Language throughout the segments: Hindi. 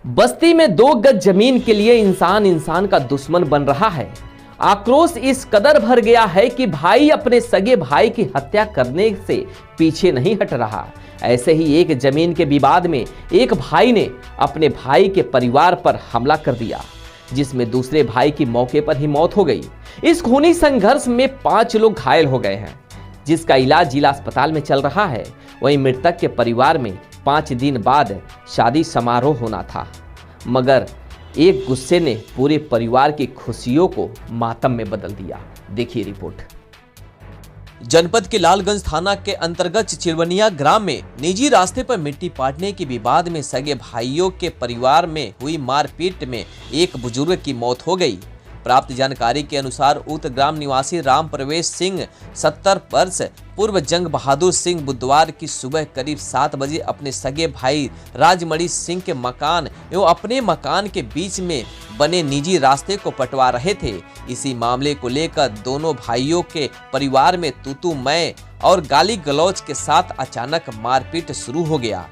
बस्ती में 2 गज जमीन के लिए इंसान इंसान का दुश्मन बन रहा है। आक्रोश इस कदर भर गया है कि भाई अपने सगे भाई की हत्या करने से पीछे नहीं हट रहा। ऐसे ही एक जमीन के विवाद में एक भाई ने अपने भाई के परिवार पर हमला कर दिया, जिसमें दूसरे भाई की मौके पर ही मौत हो गई। इस खूनी संघर्ष में 5 लोग घायल हो गए हैं, जिसका इलाज जिला अस्पताल में चल रहा है। वहीं मृतक के परिवार में 5 दिन बाद शादी समारोह होना था, मगर एक गुस्से ने पूरे परिवार की खुशियों को मातम में बदल दिया। देखिए रिपोर्ट। जनपद के लालगंज थाना के अंतर्गत चिरवनिया ग्राम में निजी रास्ते पर मिट्टी पाटने के विवाद में सगे भाइयों के परिवार में हुई मारपीट में एक बुजुर्ग की मौत हो गई। प्राप्त जानकारी के अनुसार उक्त ग्राम निवासी राम प्रवेश सिंह 70 वर्ष पूर्व जंग बहादुर सिंह बुधवार की सुबह करीब 7 बजे अपने सगे भाई राजमणि सिंह के मकान एवं अपने मकान के बीच में बने निजी रास्ते को पटवा रहे थे। इसी मामले को लेकर दोनों भाइयों के परिवार में तू मैं और गाली गलौज के साथ अचानक मारपीट शुरू हो गया,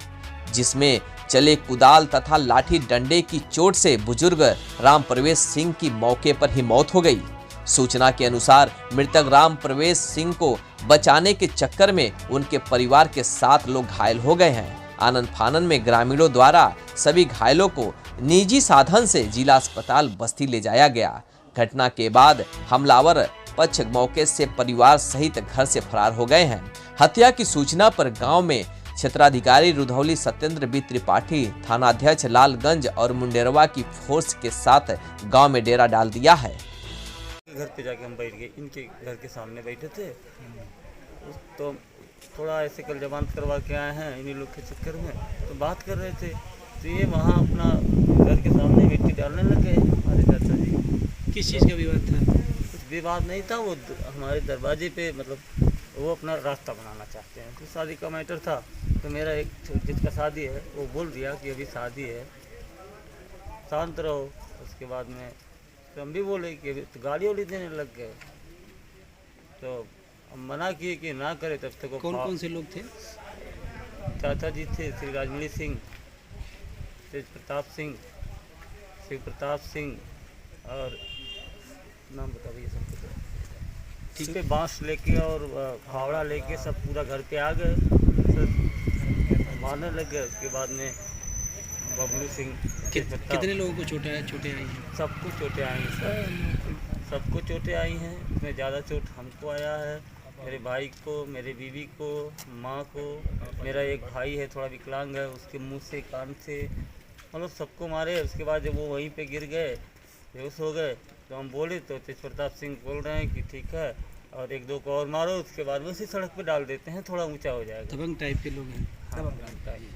जिसमें चले कुदाल तथा लाठी डंडे की चोट से बुजुर्ग राम प्रवेश सिंह की मौके पर ही मौत हो गई। सूचना के अनुसार मृतक राम प्रवेश सिंह को बचाने के चक्कर में उनके परिवार के 7 लोग घायल हो गए हैं। आनंद फानन में ग्रामीणों द्वारा सभी घायलों को निजी साधन से जिला अस्पताल बस्ती ले जाया गया। घटना के बाद हमलावर पक्ष मौके से परिवार सहित घर से फरार हो गए हैं। हत्या की सूचना पर गाँव में क्षेत्राधिकारी रुधौली सत्येंद्र बी त्रिपाठी, थानाध्यक्ष लालगंज और मुंडेरवा की फोर्स के साथ गांव में डेरा डाल दिया है। घर पे जाके हम बैठ गए, इनके घर के सामने बैठे थे तो थोड़ा ऐसे कल जमानत करवा के आए हैं इन्हीं लोग के चक्कर में, तो बात कर रहे थे तो ये वहाँ अपना घर के सामने मिट्टी डालने लग गए हमारे चाचा जी। किस चीज़ का विवाद था? कुछ विवाद नहीं था, वो हमारे दरवाजे पे मतलब वो अपना रास्ता बनाना चाहते हैं, तो शादी का मैटर था। तो मेरा एक जिसका शादी है वो बोल दिया कि अभी शादी है, शांत रहो। उसके बाद में तो हम भी बोले कि अभी तो गाली वाली देने लग गए, तो हम मना किए कि ना करे तब तक। कौन से लोग थे? चाचा जी थे, श्री राजमणि सिंह, तेज प्रताप सिंह, शिव प्रताप सिंह और नाम बता भैया सब कुछ। ठीक है, बांस लेके और फावड़ा लेके सब पूरा घर पे आ गए, मारने लग गए। उसके बाद में बबलू सिंह कितने लोगों को चोटें आई हैं? सबको चोटें आई हैं, सबको चोटें आई हैं। इसमें ज़्यादा चोट हमको आया है, मेरे भाई को, मेरे बीवी को, माँ को। मेरा एक भाई है थोड़ा विकलांग है, उसके मुंह से कान से मतलब सबको मारे। उसके बाद जब वो वहीं पे गिर गए, बेहोश हो गए, तो हम बोले तो तेज प्रताप सिंह बोल रहे हैं कि ठीक है और 1-2 को और मारो, उसके बाद उसी सड़क पे डाल देते हैं, थोड़ा ऊंचा हो जाएगा। दबंग टाइप के लोग हैं?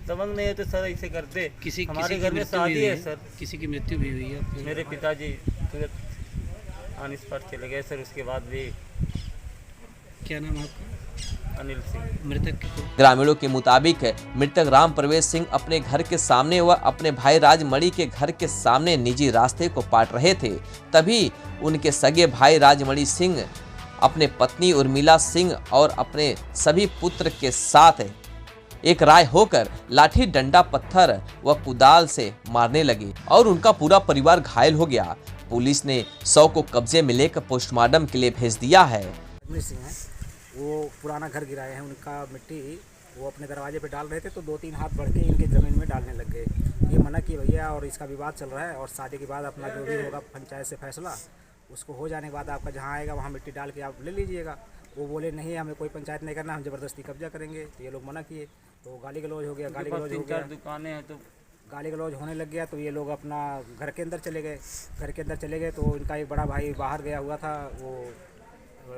दबंग नहीं है तो सर ऐसे करते। हमारे घर में शादी है सर। किसी की मृत्यु भी हुई है? मेरे पिताजी तुरंत ऑन स्पॉट चले गए सर। उसके बाद भी। क्या नाम आपका? अनिल सिंह। मृतक ग्रामीणों के मुताबिक मृतक राम प्रवेश सिंह अपने घर के सामने व अपने भाई राजमणि के घर के सामने निजी रास्ते को पाट रहे थे। तभी उनके सगे भाई राजमणि सिंह अपने पत्नी उर्मिला सिंह और अपने सभी पुत्र के साथ एक राय होकर लाठी डंडा पत्थर व कुदाल से मारने लगे और उनका पूरा परिवार घायल हो गया। पुलिस ने शव को कब्जे में लेकर पोस्टमार्टम के लिए भेज दिया है। वो पुराना घर गिराए हैं, उनका मिट्टी वो अपने दरवाजे पे डाल रहे थे, तो 2-3 हाथ बढ़ के इनके ज़मीन में डालने लग गए। ये मना किए भैया, और इसका विवाद चल रहा है, और शादी के बाद अपना जो भी होगा पंचायत से फैसला, उसको हो जाने के बाद आपका जहाँ आएगा वहाँ मिट्टी डाल के आप ले लीजिएगा। वो बोले नहीं, हमें कोई पंचायत नहीं करना, हम ज़बरदस्ती कब्जा करेंगे। तो ये लोग मना किए, तो गाली गलौज हो गया। गाली गलौज हो गया, दुकानें हैं तो गाली गलौज होने लग गया। तो ये लोग अपना घर के अंदर चले गए। तो इनका एक बड़ा भाई बाहर गया हुआ था, वो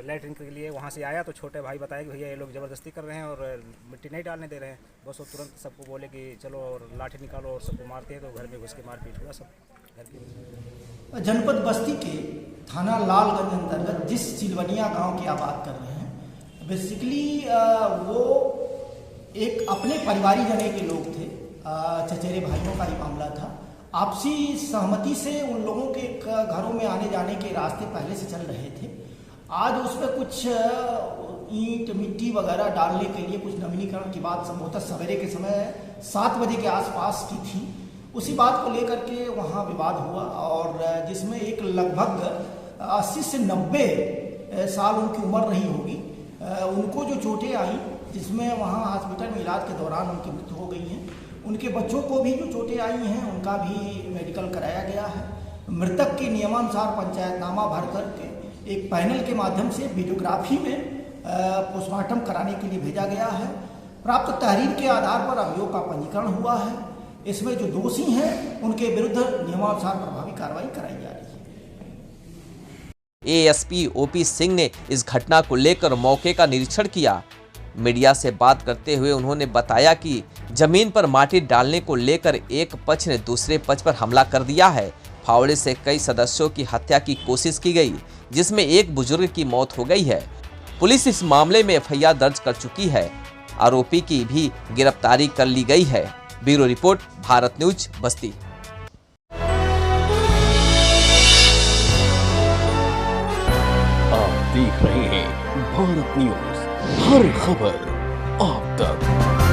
लैट्रिन के लिए वहाँ से आया, तो छोटे भाई बताया कि भैया ये लोग ज़बरदस्ती कर रहे हैं और मिट्टी नहीं डालने दे रहे हैं। बस वो तुरंत सबको बोले कि चलो और लाठी निकालो, और सबको मारते हैं। तो घर में घुस के मारपीट हुआ सब घर के। जनपद बस्ती के थाना लालगंज अंतर्गत जिस चिलवनिया गांव की आप बात कर रहे हैं, बेसिकली वो एक अपने परिवारी जने के लोग थे, चचेरे भाइयों का ही मामला था। आपसी सहमति से उन लोगों के घरों में आने जाने के रास्ते पहले से चल रहे थे। आज उस पर कुछ ईंट मिट्टी वगैरह डालने के लिए कुछ नवीनीकरण की बात संभवतः सवेरे के समय 7 बजे के आसपास की थी। उसी बात को लेकर के वहाँ विवाद हुआ और जिसमें एक लगभग 80 से 90 साल उनकी उम्र रही होगी, उनको जो चोटें आई जिसमें वहाँ हॉस्पिटल में इलाज के दौरान उनकी मृत्यु हो गई है। उनके बच्चों को भी जो चोटें आई हैं उनका भी मेडिकल कराया गया है। मृतक के नियमानुसार पंचायतनामा भर करके एक पैनल के माध्यम से वीडियोग्राफी में पोस्टमार्टम कराने के लिए भेजा गया है। प्राप्त तहरीर के आधार पर अभियोग का पंजीकरण हुआ है। इसमें जो दोषी हैं उनके विरुद्ध नियमानुसार प्रभावी कार्रवाई कराई जा रही है। एएसपी ओपी सिंह ने इस घटना को लेकर मौके का निरीक्षण किया। मीडिया से बात करते हुए उन्होंने बताया कि जमीन पर माटी डालने को लेकर एक पक्ष ने दूसरे पक्ष पर हमला कर दिया है। फावड़े से कई सदस्यों की हत्या की कोशिश की गई, जिसमें एक बुजुर्ग की मौत हो गई है। पुलिस इस मामले में एफआईआर दर्ज कर चुकी है। आरोपी की भी गिरफ्तारी कर ली गई है। ब्यूरो रिपोर्ट, भारत न्यूज, बस्ती। आप देख रहे हैं भारत न्यूज, हर खबर आप तक।